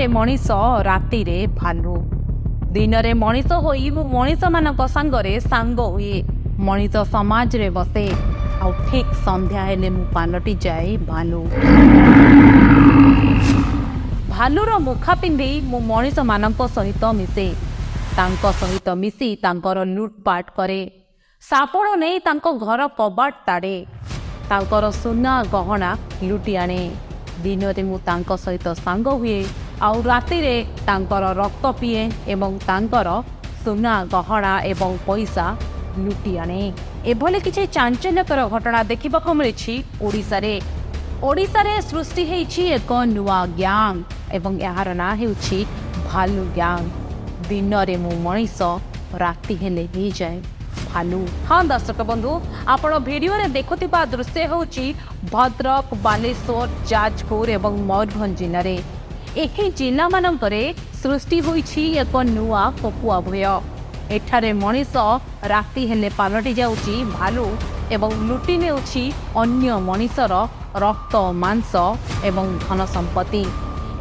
रे मनीष राति रे भालू दिन रे मनीष होई मु मनीष मानक संगरे सांग हुए मनीष समाज रे बसे आ ठीक संध्या हेले मु पालटी जाए भालू भालूर मुखा पिंधि मु मनीष मानक सहित मिसे तांको सहित मिसी तांकर लुटपाट करे सापड़ नहीं तांको घर कबाट ताड़े तांकर सुना गहना लुटी आने दिन रे मु तांको सहित सांग हुए आउ राति रे तांकर रक्त पिए एवं तांकर सुना गहना एवं पैसा लुटी आने एभले किछि चांचल्यकर घटना देखिबाक मिलिछि ओडिशा रे सृष्टि हेछि एक नुआ ग्यांग एवं यार ना हेउछि भालू ग्यांग दिन रे मु मनीष राति हेले ही जाए भालू। हाँ दर्शक बंधु आपण वीडियो रे देखुथिबा दृश्य होछि भद्रक बालेश्वर जाजपुर एवं मयूरभंज जिले रे एही जिला मानकरे सृष्टि होइछि एक नुआ कपुआ भय एठारे मनीष राति हेले पालटी जाउछि भालू एवं लुटी नेउछि अन्य मनीषर रक्त मांस एवं धन संपत्ति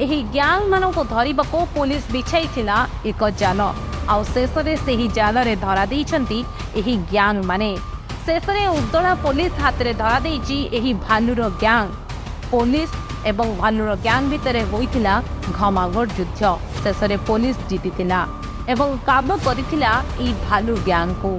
एही ग्यांग मानक धरिबाको पुलिस बिछाइथिला एक जाल आउ शेषरे सेही जाल रे धरा देइछंती एही ग्यांग माने शेषरे उद्दोला पुलिस हाथ रे धरा देइछि एही भालुर ग्यांग पुलिस एवं भालुर ग्यांग भितरे होइथिला घमाघोट युद्ध शेषरे पुलिस जीतिथिला एवं काबू करिथिला ई भालू ग्यांग को।